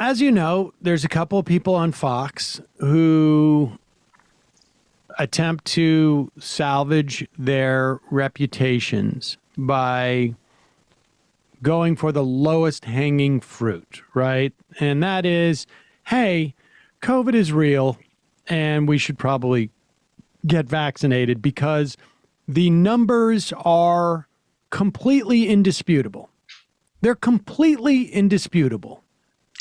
as you know, there's a couple of people on Fox who attempt to salvage their reputations by going for the lowest hanging fruit, right? And that is, hey, COVID is real and we should probably get vaccinated because the numbers are completely indisputable. They're completely indisputable.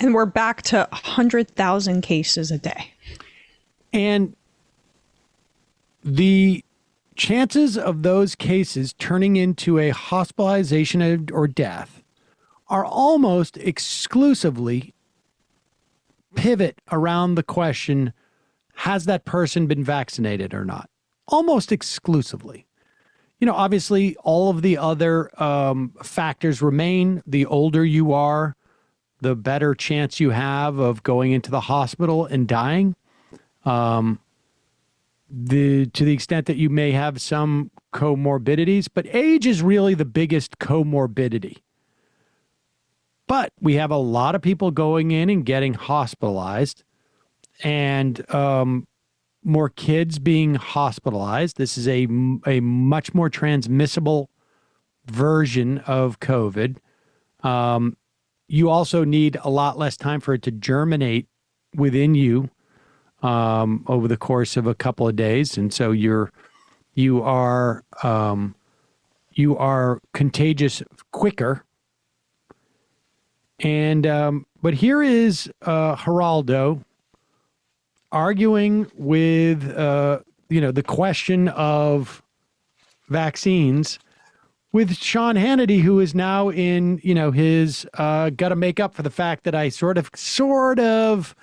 And we're back to 100,000 cases a day. And the chances of those cases turning into a hospitalization or death are almost exclusively pivot around the question, has that person been vaccinated or not? Almost exclusively. You know, obviously, all of the other factors remain. The older you are, the better chance you have of going into the hospital and dying. To the extent that you may have some comorbidities, but age is really the biggest comorbidity. But we have a lot of people going in and getting hospitalized, and more kids being hospitalized. This is a much more transmissible version of COVID. You also need a lot less time for it to germinate within you over the course of a couple of days, and so you are contagious quicker. And but here is Geraldo arguing with the question of vaccines with Sean Hannity, who is now in his got to make up for the fact that I sort of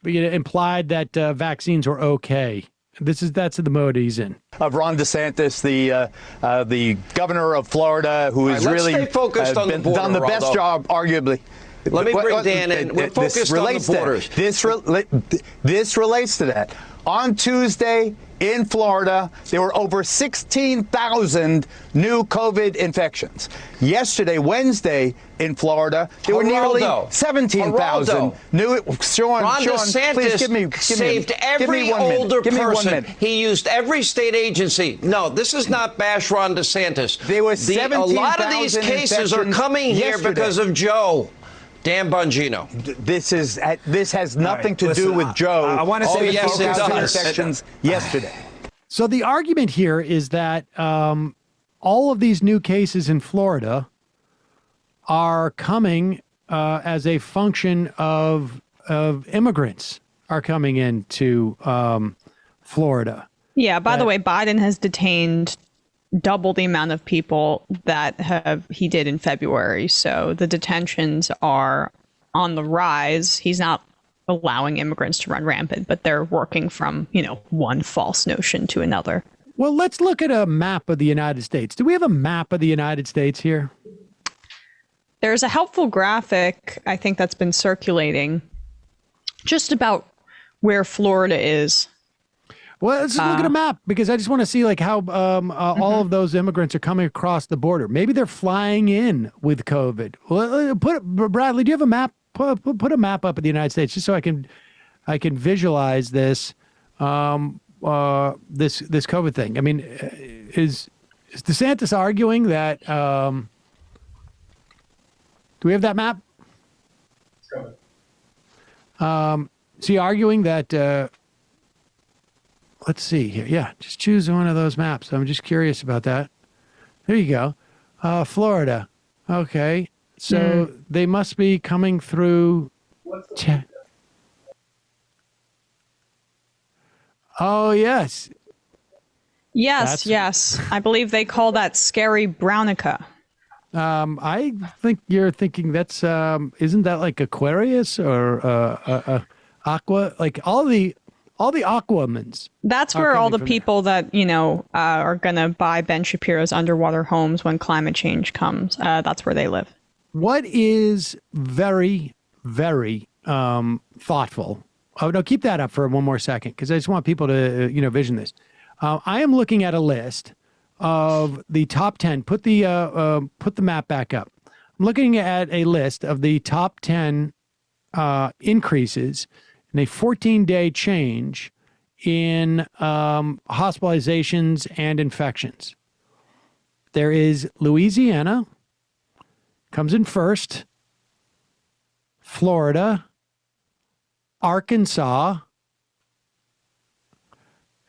implied that vaccines were okay. That's the mode he's in. Of Ron DeSantis, the governor of Florida, who has really done the best job, arguably. Let me bring Dan in. We're focused on the borders. This relates to that. On Tuesday in Florida, there were over 16,000 new COVID infections. Yesterday, Wednesday, in Florida, there were nearly 17,000 new. Ron DeSantis please saved every older person. He used every state agency. No, this is not bash Ron DeSantis. There were 17,000 a lot of these cases are coming here because of Joe. Dan Bongino. This has nothing to do with Joe. I want to say yes, it does. Infections yesterday. So the argument here is that all of these new cases in Florida are coming as a function of immigrants are coming into Florida. Yeah. By the way, Biden has detained double the amount of people that he did in February. So the detentions are on the rise. He's not allowing immigrants to run rampant, but they're working from, one false notion to another. Well, let's look at a map of the United States. Do we have a map of the United States here? There's a helpful graphic, I think, that's been circulating just about where Florida is. Well, let's look at a map, because I just want to see how all of those immigrants are coming across the border. Maybe they're flying in with COVID. Well, Bradley, do you have a map? Put a map up of the United States just so I can visualize this this COVID thing. I mean, is DeSantis arguing that? Do we have that map? Is he arguing that? Let's see here. Yeah, just choose one of those maps. I'm just curious about that. There you go. Florida. Okay. So they must be coming through. Oh, yes. Yes. I believe they call that scary Brownica. I think you're thinking that's, isn't that like Aquarius or Aqua? Like all the Aquamans. That's where all the people that, are going to buy Ben Shapiro's underwater homes when climate change comes. That's where they live. What is very, very thoughtful. Oh, no, keep that up for one more second, because I just want people to, vision this. I am looking at a list of the top 10. Put the map back up. I'm looking at a list of the top 10 increases and a 14-day change in hospitalizations and infections. There is Louisiana, comes in first, Florida, Arkansas.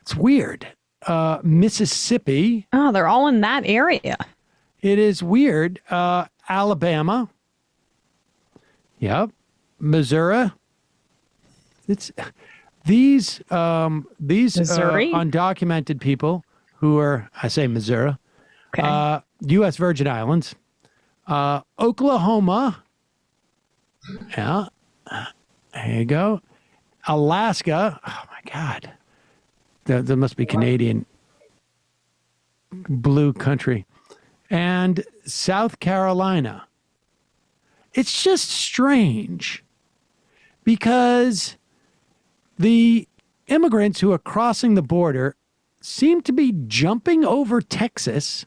It's weird. Mississippi. Oh, they're all in that area. It is weird. Alabama. Yep. Missouri. It's these Missouri? undocumented people who are, I say Missouri, Okay. U.S. Virgin Islands, Oklahoma. Yeah. There you go. Alaska. Oh my God. There must be Canadian blue country. And South Carolina. It's just strange because the immigrants who are crossing the border seem to be jumping over Texas,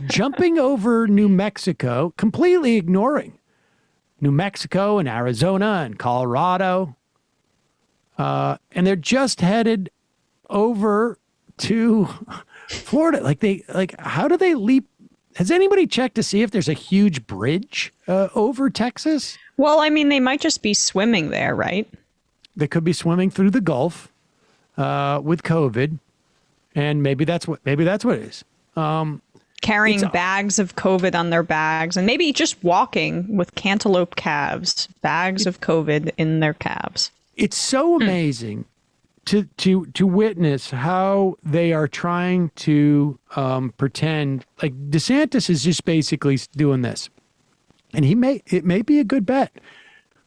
jumping over New Mexico, completely ignoring New Mexico and Arizona and Colorado. And they're just headed over to Florida. How do they leap? Has anybody checked to see if there's a huge bridge over Texas? Well, I mean, they might just be swimming there, right? They could be swimming through the Gulf with COVID, and maybe that's what it is. Carrying bags of COVID on their bags, and maybe just walking with cantaloupe calves, bags of COVID in their calves. It's so amazing to witness how they are trying to pretend like DeSantis is just basically doing this, and it may be a good bet.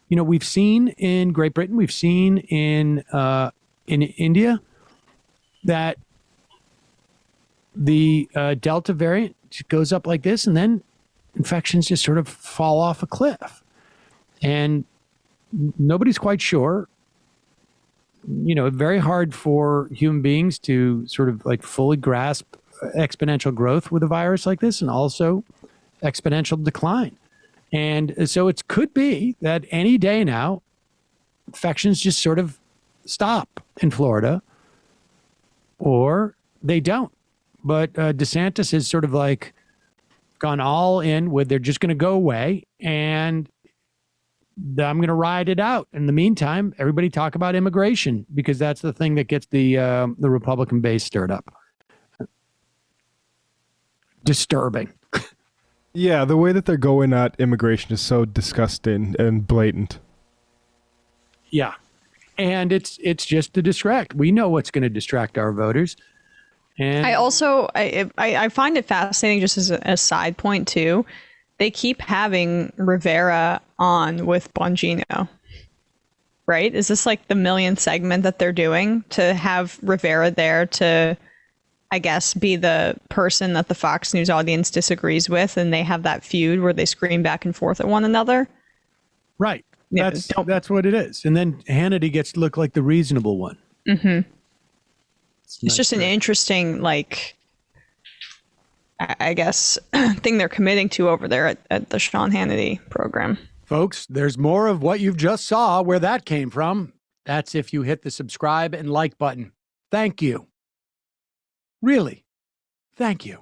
You know, we've seen in Great Britain, we've seen in India that the Delta variant goes up like this, and then infections just sort of fall off a cliff, and nobody's quite sure. You know, very hard for human beings to sort of like fully grasp exponential growth with a virus like this, and also exponential decline. And so it could be that any day now, infections just sort of stop in Florida, or they don't. But DeSantis has sort of like gone all in with they're just going to go away, and I'm going to ride it out. In the meantime, everybody talk about immigration, because that's the thing that gets the Republican base stirred up. Disturbing. Yeah, the way that they're going at immigration is so disgusting and blatant. Yeah. And it's just to distract. We know what's going to distract our voters. And I find it fascinating, just as a side point too. They keep having Rivera on with Bongino, right? Is this like the millionth segment that they're doing to have Rivera there to, I guess, be the person that the Fox News audience disagrees with, and they have that feud where they scream back and forth at one another? Right. That's what it is. And then Hannity gets to look like the reasonable one. Mm-hmm. It's just an interesting, like, I guess, thing they're committing to over there at the Sean Hannity program. Folks, there's more of what you've just saw where that came from. That's if you hit the subscribe and like button. Thank you. Really, thank you.